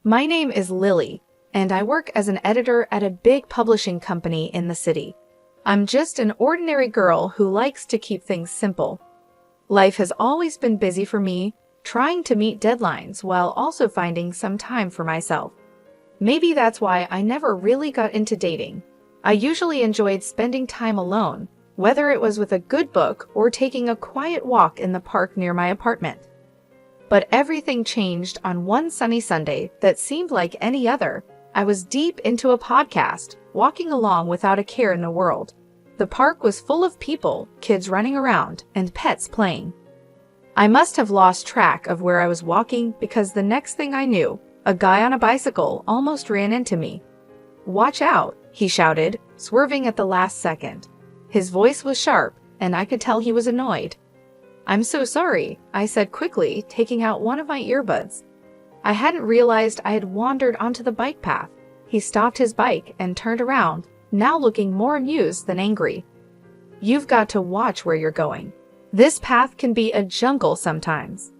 My name is Lily, and I work as an editor at a big publishing company in the city. I'm just an ordinary girl who likes to keep things simple. Life has always been busy for me, trying to meet deadlines while also finding some time for myself. Maybe that's why I never really got into dating. I usually enjoyed spending time alone, whether it was with a good book or taking a quiet walk in the park near my apartment. But everything changed on one sunny Sunday that seemed like any other. I was deep into a podcast, walking along without a care in the world. The park was full of people, kids running around, and pets playing. I must have lost track of where I was walking because the next thing I knew, a guy on a bicycle almost ran into me. "Watch out," he shouted, swerving at the last second. His voice was sharp, and I could tell he was annoyed. "I'm so sorry," I said quickly, taking out one of my earbuds. I hadn't realized I had wandered onto the bike path. He stopped his bike and turned around, now looking more amused than angry. "You've got to watch where you're going. This path can be a jungle sometimes."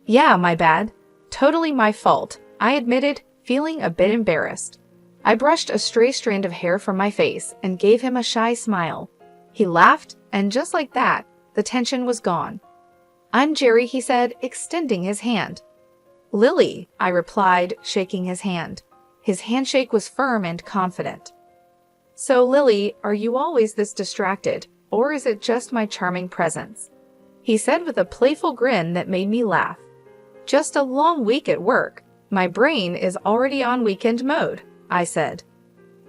"Yeah, my bad. Totally my fault," I admitted, feeling a bit embarrassed. I brushed a stray strand of hair from my face and gave him a shy smile. He laughed, and just like that, the tension was gone. "I'm Jerry," he said, extending his hand. "Lily," I replied, shaking his hand. His handshake was firm and confident. "So, Lily, are you always this distracted, or is it just my charming presence?" he said with a playful grin that made me laugh. "Just a long week at work. My brain is already on weekend mode," I said.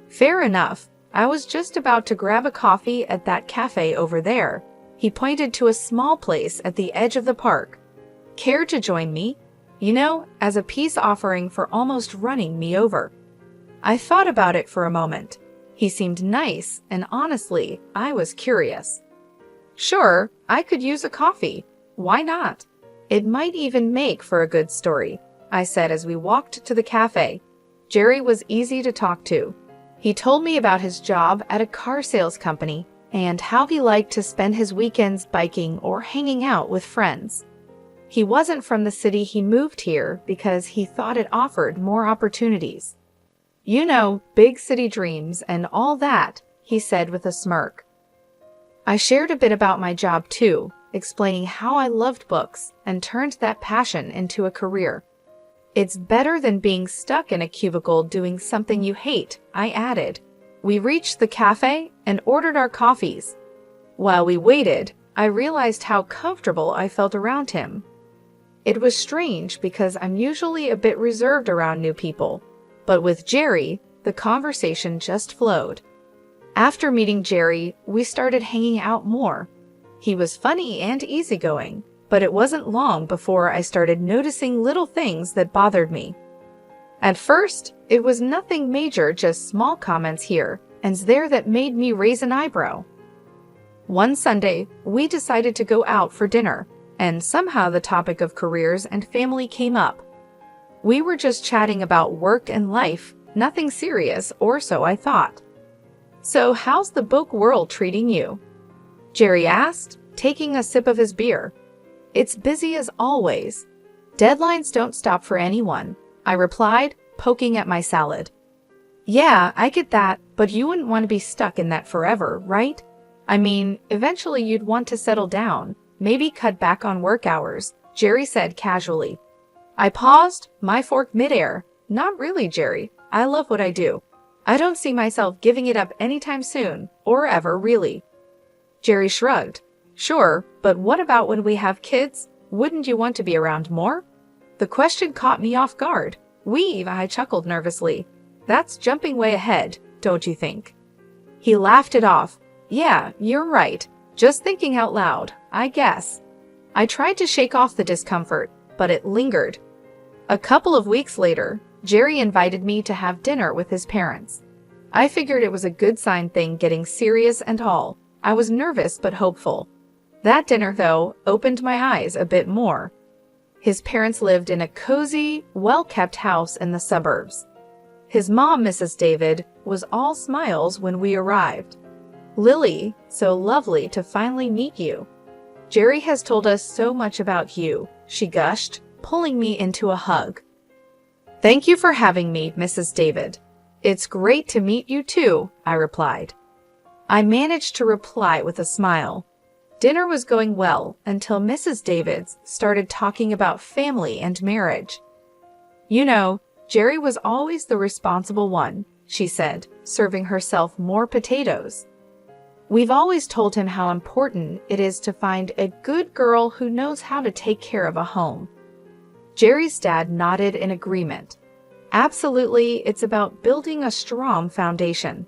"Fair enough. I was just about to grab a coffee at that cafe over there." He pointed to a small place at the edge of the park. "Care to join me? You know, as a peace offering for almost running me over." I thought about it for a moment. He seemed nice, and honestly, I was curious. "Sure, I could use a coffee. Why not? It might even make for a good story," I said as we walked to the cafe. Jerry was easy to talk to. He told me about his job at a car sales company and how he liked to spend his weekends biking or hanging out with friends. He wasn't from the city. He moved here because he thought it offered more opportunities. "You know, big city dreams and all that," he said with a smirk. I shared a bit about my job too, explaining how I loved books and turned that passion into a career. "It's better than being stuck in a cubicle doing something you hate," I added. We reached the cafe and ordered our coffees. While we waited, I realized how comfortable I felt around him. It was strange because I'm usually a bit reserved around new people, but with Jerry, the conversation just flowed. After meeting Jerry, we started hanging out more. He was funny and easygoing, but it wasn't long before I started noticing little things that bothered me. At first, it was nothing major, just small comments here and there that made me raise an eyebrow. One Sunday, we decided to go out for dinner, and somehow the topic of careers and family came up. We were just chatting about work and life, nothing serious, or so I thought. "So how's the book world treating you?" Jerry asked, taking a sip of his beer. "It's busy as always. Deadlines don't stop for anyone," I replied, poking at my salad. "Yeah, I get that, but you wouldn't want to be stuck in that forever, right? I mean, eventually you'd want to settle down, maybe cut back on work hours," Jerry said casually. I paused, my fork midair. "Not really, Jerry. I love what I do. I don't see myself giving it up anytime soon, or ever really." Jerry shrugged. "Sure, but what about when we have kids? Wouldn't you want to be around more?" The question caught me off guard. I chuckled nervously. "That's jumping way ahead, don't you think?" He laughed it off. "Yeah, you're right. Just thinking out loud, I guess." I tried to shake off the discomfort, but it lingered. A couple of weeks later, Jerry invited me to have dinner with his parents. I figured it was a good sign, thing getting serious and all. I was nervous but hopeful. That dinner, though, opened my eyes a bit more. His parents lived in a cozy, well-kept house in the suburbs. His mom, Mrs. David, was all smiles when we arrived. "Lily, so lovely to finally meet you. Jerry has told us so much about you," she gushed, pulling me into a hug. "Thank you for having me, Mrs. David. It's great to meet you too," I replied. I managed to reply with a smile. Dinner was going well until Mrs. Davids started talking about family and marriage. "You know, Jerry was always the responsible one," she said, serving herself more potatoes. "We've always told him how important it is to find a good girl who knows how to take care of a home." Jerry's dad nodded in agreement. "Absolutely, it's about building a strong foundation.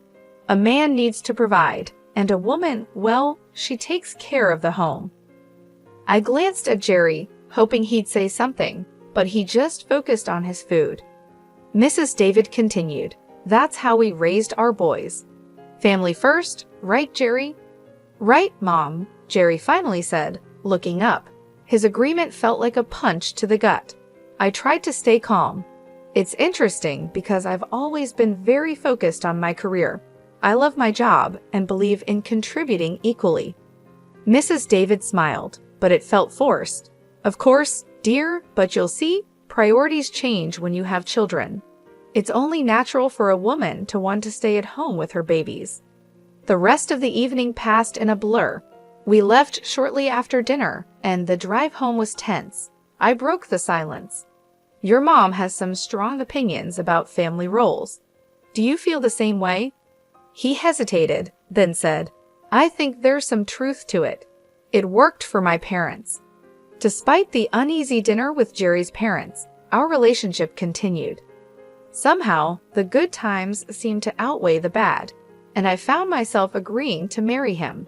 A man needs to provide, and a woman, well, she takes care of the home." I glanced at Jerry, hoping he'd say something, but he just focused on his food. Mrs. David continued, "That's how we raised our boys. Family first, right, Jerry?" "Right, Mom," Jerry finally said, looking up. His agreement felt like a punch to the gut. I tried to stay calm. It's interesting because I've always been very focused on my career. I love my job and believe in contributing equally. Mrs. David smiled, but it felt forced. "Of course, dear, but you'll see, priorities change when you have children. It's only natural for a woman to want to stay at home with her babies." The rest of the evening passed in a blur. We left shortly after dinner, and the drive home was tense. I broke the silence. "Your mom has some strong opinions about family roles. Do you feel the same way?" He hesitated, then said, "I think there's some truth to it. It worked for my parents." Despite the uneasy dinner with Jerry's parents, our relationship continued. Somehow, the good times seemed to outweigh the bad, and I found myself agreeing to marry him.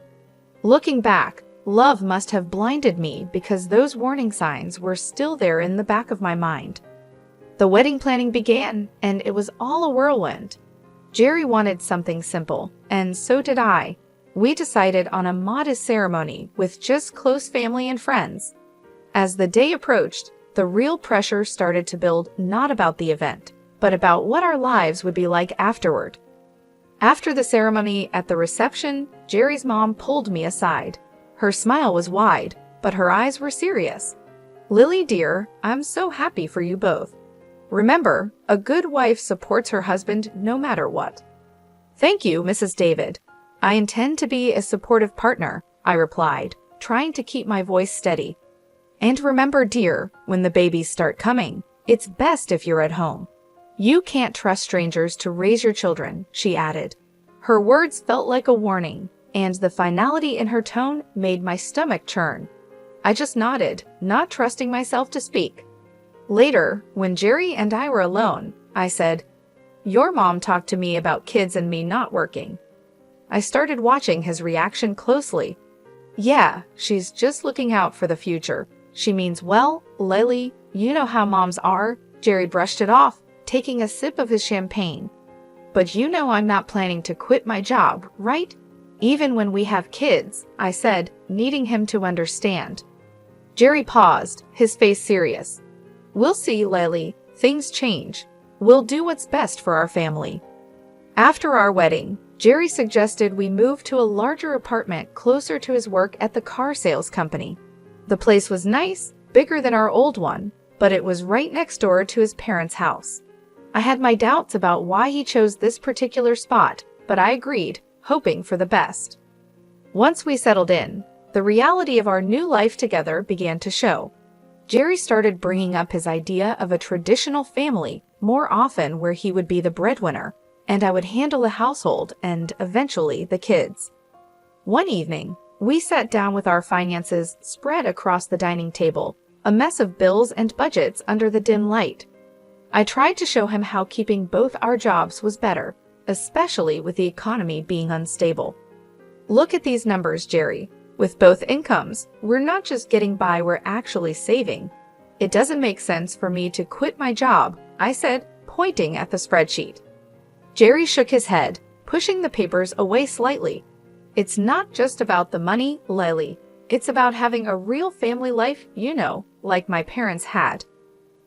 Looking back, love must have blinded me because those warning signs were still there in the back of my mind. The wedding planning began, and it was all a whirlwind. Jerry wanted something simple, and so did I. We decided on a modest ceremony with just close family and friends. As the day approached, the real pressure started to build, not about the event, but about what our lives would be like afterward. After the ceremony at the reception, Jerry's mom pulled me aside. Her smile was wide, but her eyes were serious. "Lily, dear, I'm so happy for you both. Remember, a good wife supports her husband no matter what." "Thank you, Mrs. David. I intend to be a supportive partner," I replied, trying to keep my voice steady. "And remember, dear, when the babies start coming, it's best if you're at home. You can't trust strangers to raise your children," she added. Her words felt like a warning, and the finality in her tone made my stomach churn. I just nodded, not trusting myself to speak. Later, when Jerry and I were alone, I said, "Your mom talked to me about kids and me not working." I started watching his reaction closely. "Yeah, she's just looking out for the future. She means well, Lily, you know how moms are." Jerry brushed it off, taking a sip of his champagne. "But you know I'm not planning to quit my job, right? Even when we have kids," I said, needing him to understand. Jerry paused, his face serious. "We'll see, Lily. Things change. We'll do what's best for our family." After our wedding, Jerry suggested we move to a larger apartment closer to his work at the car sales company. The place was nice, bigger than our old one, but it was right next door to his parents' house. I had my doubts about why he chose this particular spot, but I agreed, hoping for the best. Once we settled in, the reality of our new life together began to show. Jerry started bringing up his idea of a traditional family more often, where he would be the breadwinner, and I would handle the household and, eventually, the kids. One evening, we sat down with our finances spread across the dining table, a mess of bills and budgets under the dim light. I tried to show him how keeping both our jobs was better, especially with the economy being unstable. "Look at these numbers, Jerry. With both incomes, we're not just getting by, we're actually saving. It doesn't make sense for me to quit my job," I said, pointing at the spreadsheet. Jerry shook his head, pushing the papers away slightly. "It's not just about the money, Lily. It's about having a real family life, you know, like my parents had."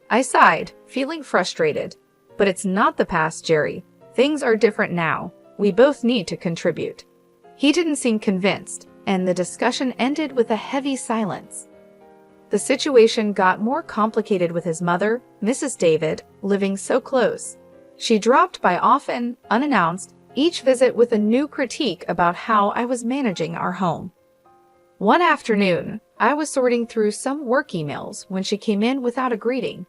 I sighed, feeling frustrated. "But it's not the past, Jerry. Things are different now. We both need to contribute." He didn't seem convinced, and the discussion ended with a heavy silence. The situation got more complicated with his mother, Mrs. David, living so close. She dropped by often, unannounced, each visit with a new critique about how I was managing our home. One afternoon, I was sorting through some work emails when she came in without a greeting.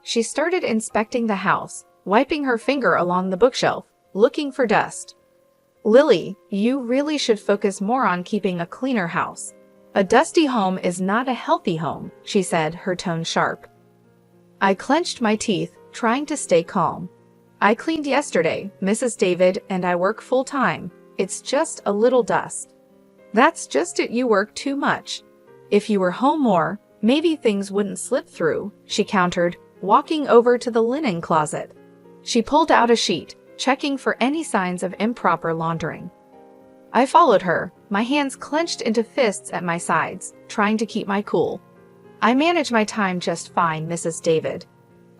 She started inspecting the house, wiping her finger along the bookshelf, looking for dust. "Lily, you really should focus more on keeping a cleaner house. A dusty home is not a healthy home," she said, her tone sharp. I clenched my teeth, trying to stay calm. "I cleaned yesterday, Mrs. David, and I work full-time. It's just a little dust." "That's just it, you work too much. If you were home more, maybe things wouldn't slip through," she countered, walking over to the linen closet. She pulled out a sheet, checking for any signs of improper laundering. I followed her, my hands clenched into fists at my sides, trying to keep my cool. "I manage my time just fine, Mrs. David.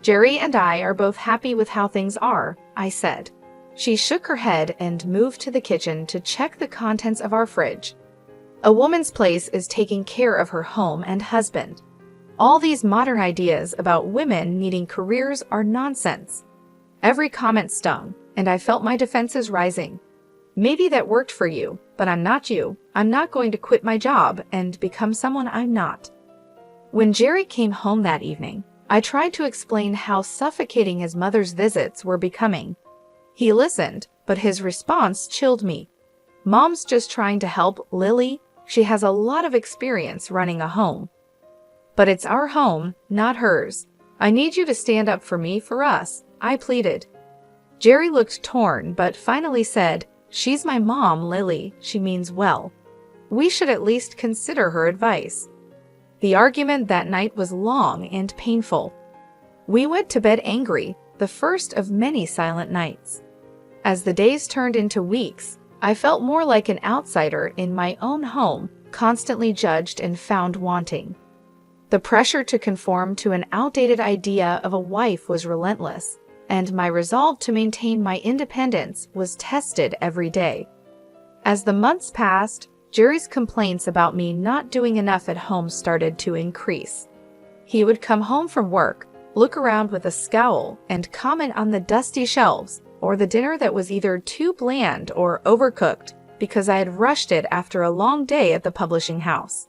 Jerry and I are both happy with how things are," I said. She shook her head and moved to the kitchen to check the contents of our fridge. "A woman's place is taking care of her home and husband. All these modern ideas about women needing careers are nonsense." Every comment stung, and I felt my defenses rising. "Maybe that worked for you, but I'm not you. I'm not going to quit my job and become someone I'm not." When Jerry came home that evening, I tried to explain how suffocating his mother's visits were becoming. He listened, but his response chilled me. "Mom's just trying to help, Lily. She has a lot of experience running a home." "But it's our home, not hers. I need you to stand up for me, for us," I pleaded. Jerry looked torn but finally said, "She's my mom, Lily. She means well. We should at least consider her advice." The argument that night was long and painful. We went to bed angry, the first of many silent nights. As the days turned into weeks, I felt more like an outsider in my own home, constantly judged and found wanting. The pressure to conform to an outdated idea of a wife was relentless, and my resolve to maintain my independence was tested every day. As the months passed, Jerry's complaints about me not doing enough at home started to increase. He would come home from work, look around with a scowl, and comment on the dusty shelves or the dinner that was either too bland or overcooked because I had rushed it after a long day at the publishing house.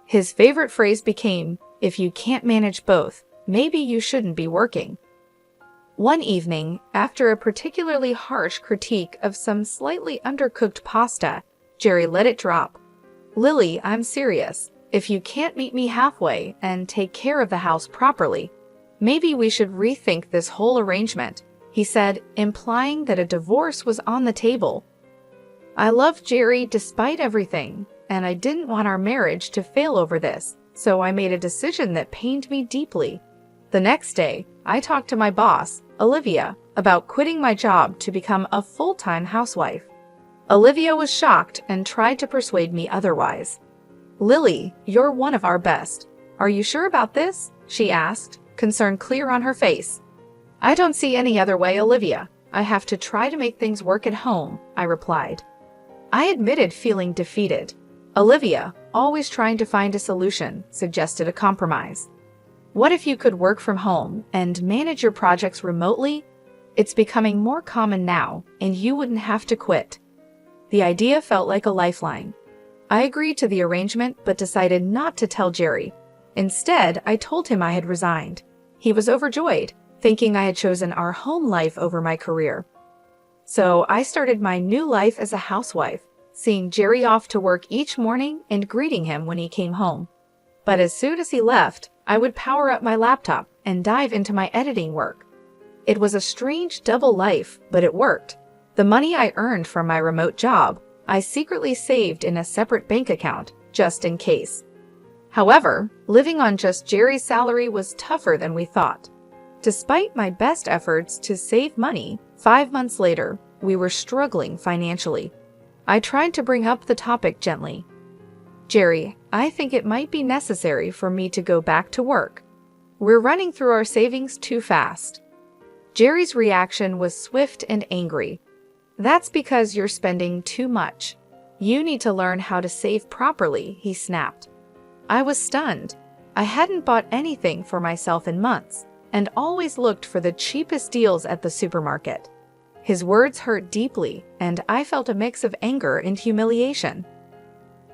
His favorite phrase became, "If you can't manage both, maybe you shouldn't be working." One evening, after a particularly harsh critique of some slightly undercooked pasta, Jerry let it drop. "Lily, I'm serious. If you can't meet me halfway and take care of the house properly, maybe we should rethink this whole arrangement," he said, implying that a divorce was on the table. I loved Jerry despite everything, and I didn't want our marriage to fail over this, so I made a decision that pained me deeply. The next day, I talked to my boss, Olivia, about quitting my job to become a full-time housewife. Olivia was shocked and tried to persuade me otherwise. "Lily, you're one of our best. Are you sure about this?" she asked, concern clear on her face. "I don't see any other way, Olivia. I have to try to make things work at home," I replied. I admitted feeling defeated. Olivia, always trying to find a solution, suggested a compromise. "What if you could work from home and manage your projects remotely? It's becoming more common now, and you wouldn't have to quit." The idea felt like a lifeline. I agreed to the arrangement but decided not to tell Jerry. Instead, I told him I had resigned. He was overjoyed, thinking I had chosen our home life over my career. So I started my new life as a housewife, seeing Jerry off to work each morning and greeting him when he came home. But as soon as he left, I would power up my laptop and dive into my editing work. It was a strange double life, but it worked. The money I earned from my remote job, I secretly saved in a separate bank account, just in case. However, living on just Jerry's salary was tougher than we thought. Despite my best efforts to save money, 5 months later, we were struggling financially. I tried to bring up the topic gently. "Jerry, I think it might be necessary for me to go back to work. We're running through our savings too fast." Jerry's reaction was swift and angry. "That's because you're spending too much. You need to learn how to save properly," he snapped. I was stunned. I hadn't bought anything for myself in months, and always looked for the cheapest deals at the supermarket. His words hurt deeply, and I felt a mix of anger and humiliation.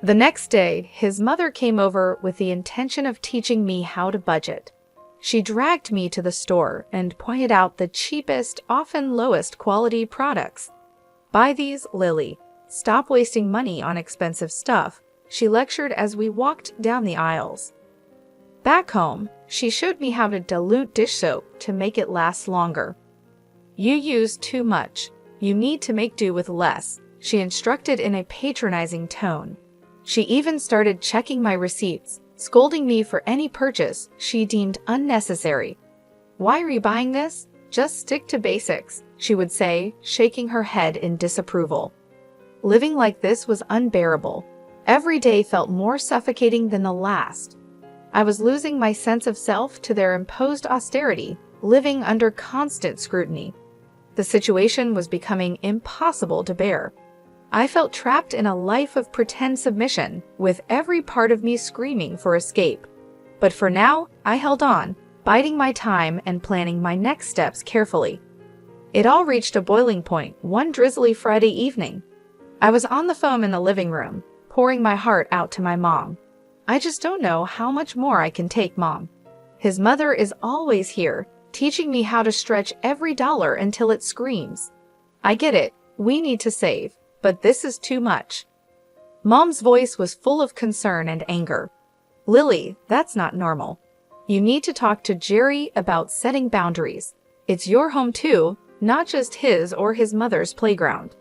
The next day, his mother came over with the intention of teaching me how to budget. She dragged me to the store and pointed out the cheapest, often lowest quality products. "Buy these, Lily. Stop wasting money on expensive stuff," she lectured as we walked down the aisles. Back home, she showed me how to dilute dish soap to make it last longer. "You use too much. You need to make do with less," she instructed in a patronizing tone. She even started checking my receipts, scolding me for any purchase she deemed unnecessary. "Why are you buying this? Just stick to basics," she would say, shaking her head in disapproval. Living like this was unbearable. Every day felt more suffocating than the last. I was losing my sense of self to their imposed austerity, living under constant scrutiny. The situation was becoming impossible to bear. I felt trapped in a life of pretend submission, with every part of me screaming for escape. But for now, I held on, biding my time and planning my next steps carefully. It all reached a boiling point one drizzly Friday evening. I was on the phone in the living room, pouring my heart out to my mom. "I just don't know how much more I can take, Mom. His mother is always here, teaching me how to stretch every dollar until it screams. I get it, we need to save, but this is too much." Mom's voice was full of concern and anger. "Lily, that's not normal. You need to talk to Jerry about setting boundaries. It's your home too, not just his or his mother's playground."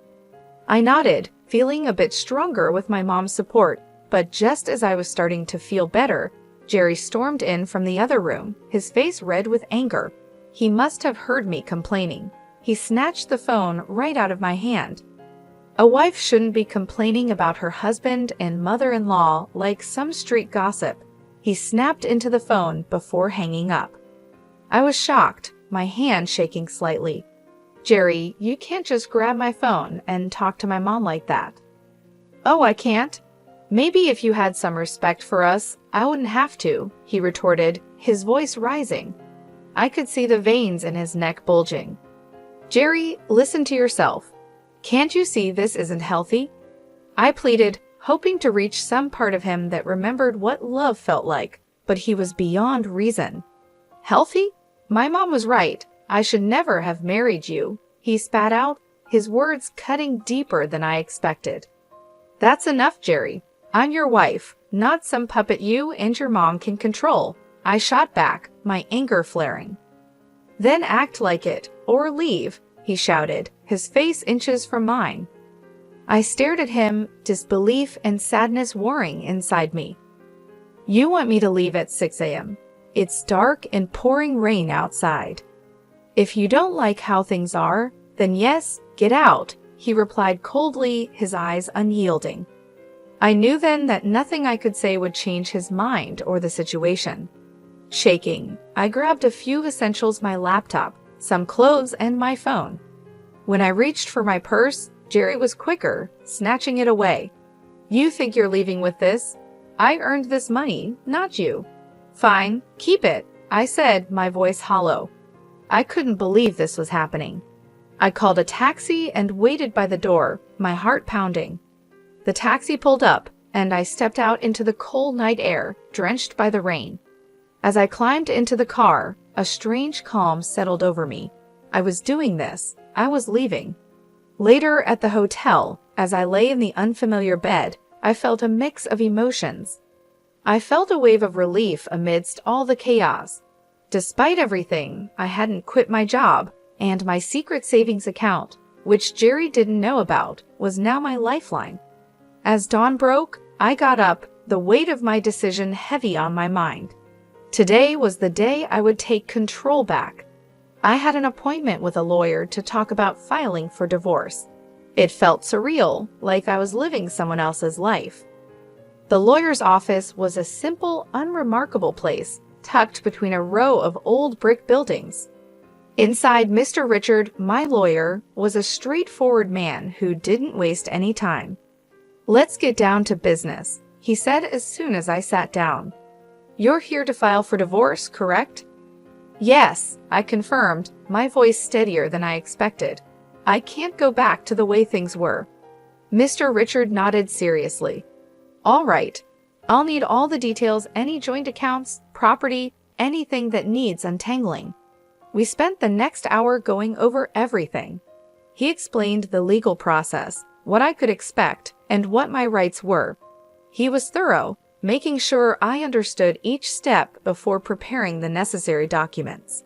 I nodded, feeling a bit stronger with my mom's support, but just as I was starting to feel better, Jerry stormed in from the other room, his face red with anger. He must have heard me complaining. He snatched the phone right out of my hand. A wife shouldn't be complaining about her husband and mother-in-law like some street gossip. He snapped into the phone before hanging up. I was shocked, my hand shaking slightly. "Jerry, you can't just grab my phone and talk to my mom like that." "Oh, I can't? Maybe if you had some respect for us, I wouldn't have to," he retorted, his voice rising. I could see the veins in his neck bulging. "Jerry, listen to yourself. Can't you see this isn't healthy?" I pleaded, hoping to reach some part of him that remembered what love felt like, but he was beyond reason. "Healthy? My mom was right. I should never have married you," he spat out, his words cutting deeper than I expected. "That's enough, Jerry. I'm your wife, not some puppet you and your mom can control," I shot back, my anger flaring. "Then act like it, or leave," he shouted, his face inches from mine. I stared at him, disbelief and sadness warring inside me. "You want me to leave at 6 a.m. It's dark and pouring rain outside. If you don't like how things are, then yes, get out," he replied coldly, his eyes unyielding. I knew then that nothing I could say would change his mind or the situation. Shaking, I grabbed a few essentials, my laptop, some clothes, and my phone. When I reached for my purse, Jerry was quicker, snatching it away. "You think you're leaving with this? I earned this money, not you." "Fine, keep it," I said, my voice hollow. I couldn't believe this was happening. I called a taxi and waited by the door, my heart pounding. The taxi pulled up, and I stepped out into the cold night air, drenched by the rain. As I climbed into the car, a strange calm settled over me. I was doing this. I was leaving. Later at the hotel, as I lay in the unfamiliar bed, I felt a mix of emotions. I felt a wave of relief amidst all the chaos. Despite everything, I hadn't quit my job, and my secret savings account, which Jerry didn't know about, was now my lifeline. As dawn broke, I got up, the weight of my decision heavy on my mind. Today was the day I would take control back. I had an appointment with a lawyer to talk about filing for divorce. It felt surreal, like I was living someone else's life. The lawyer's office was a simple, unremarkable place, tucked between a row of old brick buildings. Inside, Mr. Richard, my lawyer, was a straightforward man who didn't waste any time. "Let's get down to business," he said as soon as I sat down. You're here to file for divorce, correct? Yes, I confirmed, my voice steadier than I expected. I can't go back to the way things were. Mr. Richard nodded seriously. All right. I'll need all the details, any joint accounts, property, anything that needs untangling. We spent the next hour going over everything. He explained the legal process, what I could expect, and what my rights were. He was thorough, making sure I understood each step before preparing the necessary documents.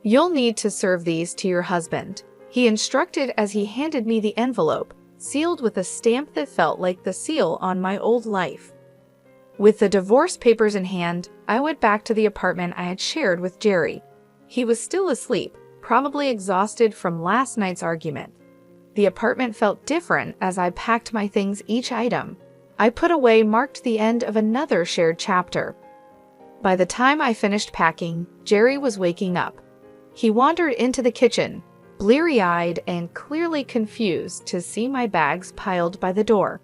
You'll need to serve these to your husband, he instructed as he handed me the envelope, sealed with a stamp that felt like the seal on my old life. With the divorce papers in hand, I went back to the apartment I had shared with Jerry. He was still asleep, probably exhausted from last night's argument. The apartment felt different as I packed my things each item I put away marked the end of another shared chapter. By the time I finished packing, Jerry was waking up. He wandered into the kitchen, bleary-eyed and clearly confused to see my bags piled by the door.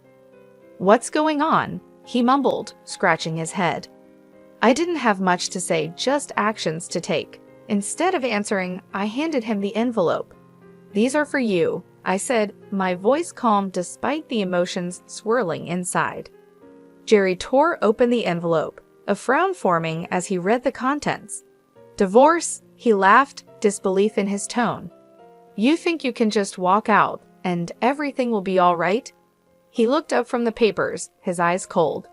"What's going on?" he mumbled, scratching his head. I didn't have much to say, just actions to take. Instead of answering, I handed him the envelope. "These are for you," I said, my voice calm despite the emotions swirling inside. Jerry tore open the envelope, a frown forming as he read the contents. "Divorce?" He laughed, disbelief in his tone. "You think you can just walk out, and everything will be all right?" He looked up from the papers, his eyes cold.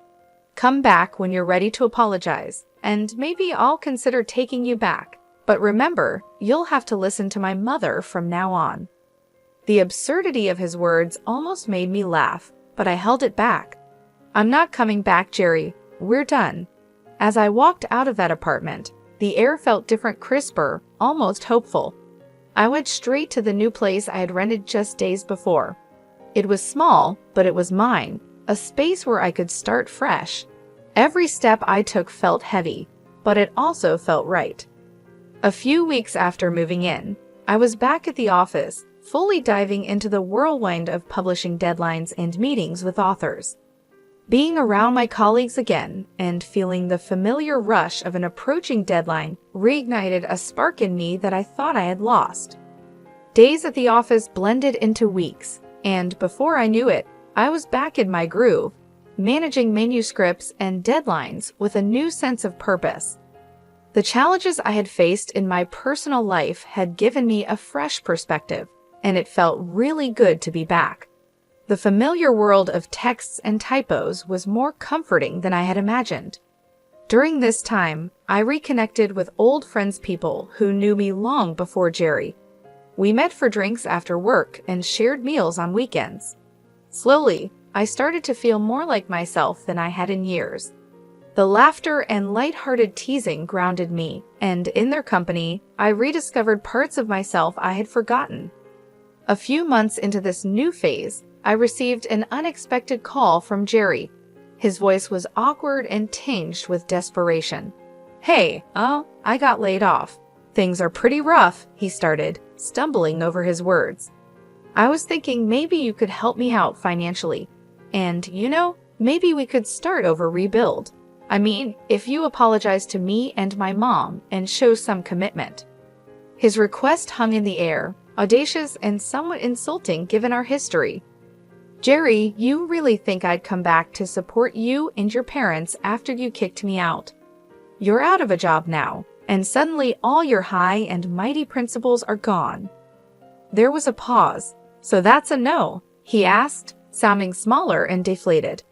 "Come back when you're ready to apologize, and maybe I'll consider taking you back. But remember, you'll have to listen to my mother from now on." The absurdity of his words almost made me laugh, but I held it back. "I'm not coming back, Jerry. We're done." As I walked out of that apartment, the air felt different, crisper, almost hopeful. I went straight to the new place I had rented just days before. It was small, but it was mine, a space where I could start fresh. Every step I took felt heavy, but it also felt right. A few weeks after moving in, I was back at the office, fully diving into the whirlwind of publishing deadlines and meetings with authors. Being around my colleagues again and feeling the familiar rush of an approaching deadline reignited a spark in me that I thought I had lost. Days at the office blended into weeks, and before I knew it, I was back in my groove, managing manuscripts and deadlines with a new sense of purpose. The challenges I had faced in my personal life had given me a fresh perspective, and it felt really good to be back. The familiar world of texts and typos was more comforting than I had imagined. During this time, I reconnected with old friends, people who knew me long before Jerry. We met for drinks after work and shared meals on weekends. Slowly, I started to feel more like myself than I had in years. The laughter and light-hearted teasing grounded me, and in their company, I rediscovered parts of myself I had forgotten. A few months into this new phase, I received an unexpected call from Jerry. His voice was awkward and tinged with desperation. "Hey, I got laid off. Things are pretty rough," he started, stumbling over his words. "I was thinking maybe you could help me out financially. And, maybe we could start over, rebuild. I mean, if you apologize to me and my mom and show some commitment." His request hung in the air, audacious and somewhat insulting given our history. "Jerry, you really think I'd come back to support you and your parents after you kicked me out? You're out of a job now, and suddenly all your high and mighty principles are gone." There was a pause. "So that's a no?" he asked, sounding smaller and deflated.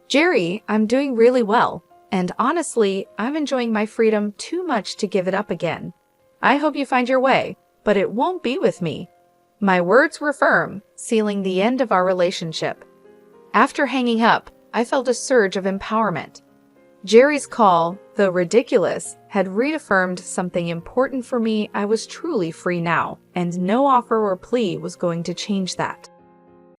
"Jerry, I'm doing really well, and honestly, I'm enjoying my freedom too much to give it up again. I hope you find your way, but it won't be with me." My words were firm, sealing the end of our relationship. After hanging up, I felt a surge of empowerment. Jerry's call, though ridiculous, had reaffirmed something important for me. I was truly free now, and no offer or plea was going to change that.